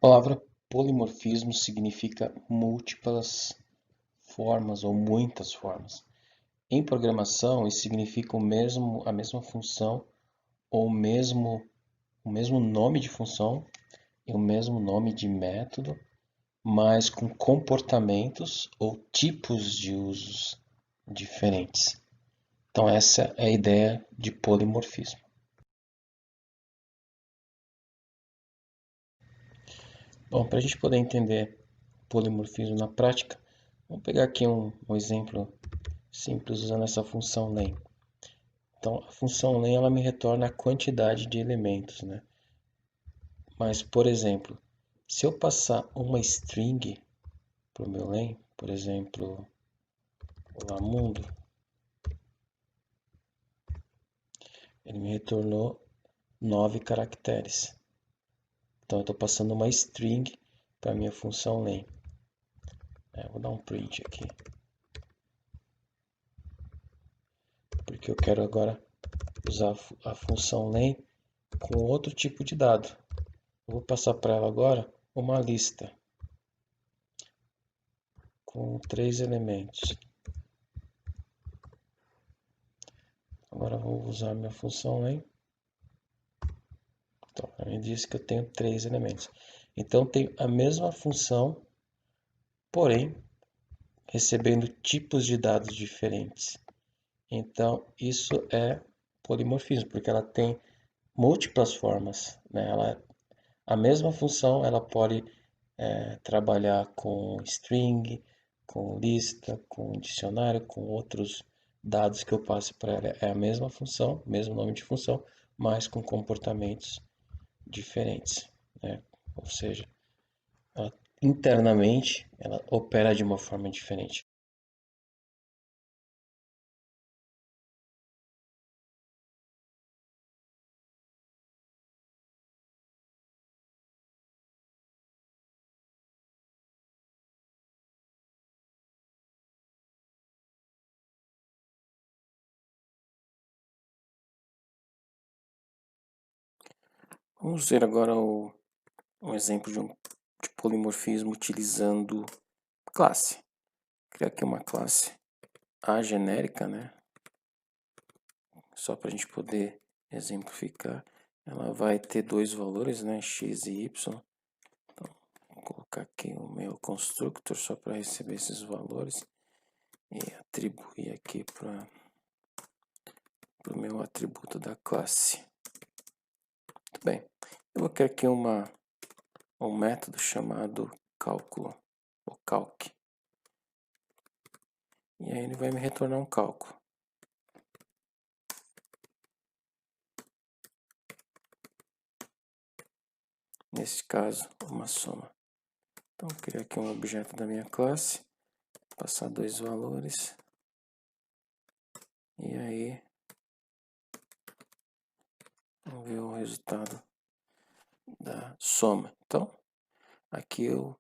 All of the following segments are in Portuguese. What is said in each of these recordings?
palavra polimorfismo significa múltiplas formas ou muitas formas. Em programação, isso significa a mesma função ou o mesmo nome de função e o mesmo nome de método, mas com comportamentos ou tipos de usos diferentes. Então, essa é a ideia de polimorfismo. Bom, para a gente poder entender polimorfismo na prática, vamos pegar aqui um exemplo simples usando essa função len. Então, a função len ela me retorna a quantidade de elementos, né? Mas, por exemplo, se eu passar uma string para o meu len, por exemplo, olá mundo, ele me retornou 9 caracteres. Então, eu estou passando uma string para a minha função len. Vou dar um print aqui, porque eu quero agora usar a função len com outro tipo de dado. Eu vou passar para ela agora uma lista com 3 elementos. Agora eu vou usar minha função len. Então, ela me diz que eu tenho 3 elementos. Então, tenho a mesma função, porém, recebendo tipos de dados diferentes. Então, isso é polimorfismo, porque ela tem múltiplas formas, né? A mesma função ela pode trabalhar com string, com lista, com dicionário, com outros dados que eu passe para ela. É a mesma função, mesmo nome de função, mas com comportamentos diferentes, né? Ou seja, ela, internamente ela opera de uma forma diferente. Vamos ver agora um exemplo de polimorfismo utilizando classe. Criar aqui uma classe A genérica, né? Só para a gente poder exemplificar. Ela vai ter dois valores, né? X e Y. Então, vou colocar aqui o meu constructor só para receber esses valores. E atribuir aqui para o meu atributo da classe. Muito bem. Eu vou criar aqui um método chamado cálculo, ou calc. E aí ele vai me retornar um cálculo. Nesse caso, uma soma. Então, vou criar aqui um objeto da minha classe, passar dois valores. E aí, vamos ver o resultado da soma. Então, aqui eu,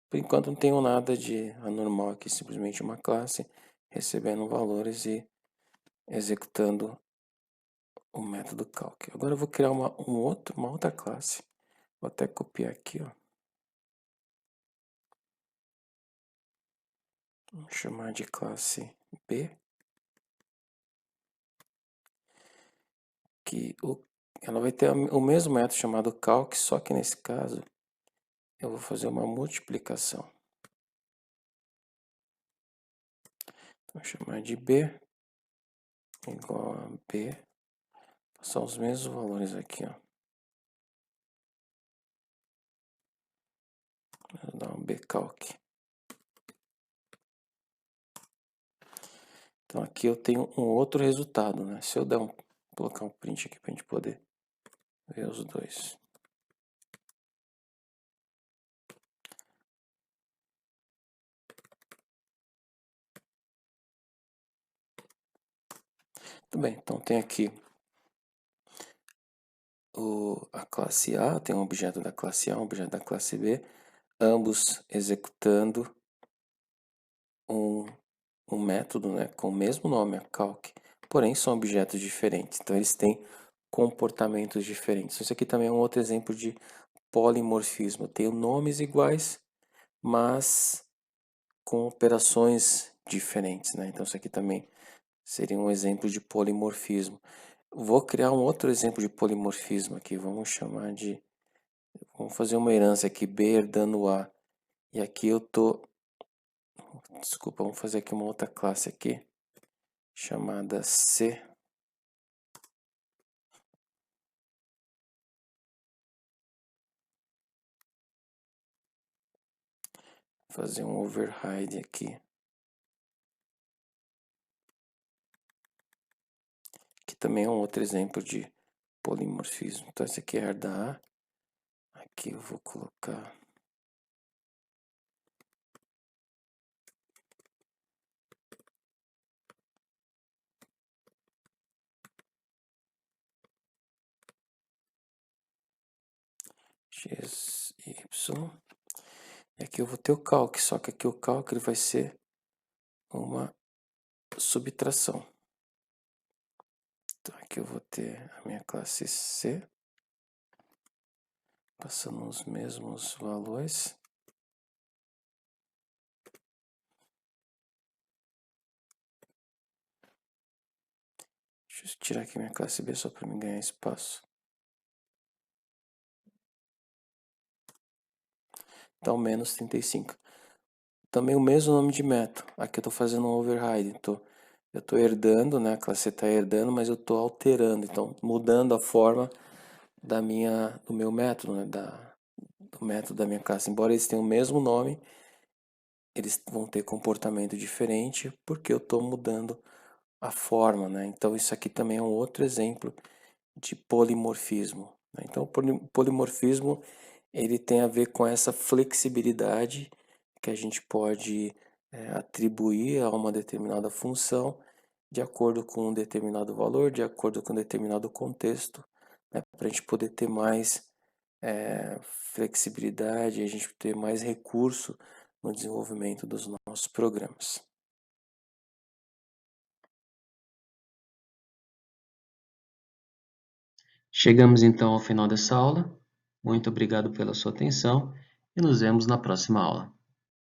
por enquanto, não tenho nada de anormal aqui, simplesmente uma classe recebendo valores e executando o método calc. Agora eu vou criar uma outra classe. Vou até copiar aqui, ó. Vamos chamar de classe B. Ela vai ter o mesmo método chamado calc, só que nesse caso eu vou fazer uma multiplicação. Vou chamar de B igual a B. São os mesmos valores aqui, ó. Vou dar um bcalc. Então aqui eu tenho um outro resultado, né? Se eu colocar um print aqui para a gente poder ver os dois. Muito bem, então tem aqui a classe A, tem um objeto da classe A, um objeto da classe B, ambos executando um método, né, com o mesmo nome, a calc, porém são objetos diferentes, então eles têm comportamentos diferentes. Isso aqui também é um outro exemplo de polimorfismo. Eu tenho nomes iguais, mas com operações diferentes, né? Então isso aqui também seria um exemplo de polimorfismo. Vou criar um outro exemplo de polimorfismo aqui. Vamos chamar de... Vamos fazer uma herança aqui, B herdando A. E aqui eu tô... Desculpa, vamos fazer aqui uma outra classe aqui, chamada C. Fazer um override aqui. Que também é um outro exemplo de polimorfismo. Então esse aqui herda A. Aqui eu vou colocar... x, y. E aqui eu vou ter o calc, só que aqui o calc ele vai ser uma subtração. Então aqui eu vou ter a minha classe C, passando os mesmos valores. Deixa eu tirar aqui minha classe B só para me ganhar espaço. Então, menos 35. Também o mesmo nome de método. Aqui eu estou fazendo um override. Eu estou herdando, né? A classe C está herdando, mas eu estou alterando. Então, mudando a forma do meu método, né? Do método da minha classe. Embora eles tenham o mesmo nome, eles vão ter comportamento diferente porque eu estou mudando a forma, né? Então, isso aqui também é um outro exemplo de polimorfismo, né? Então, o polimorfismo ele tem a ver com essa flexibilidade que a gente pode atribuir a uma determinada função de acordo com um determinado valor, de acordo com um determinado contexto, né? Para a gente poder ter mais flexibilidade, a gente ter mais recurso no desenvolvimento dos nossos programas. Chegamos então ao final dessa aula. Muito obrigado pela sua atenção e nos vemos na próxima aula.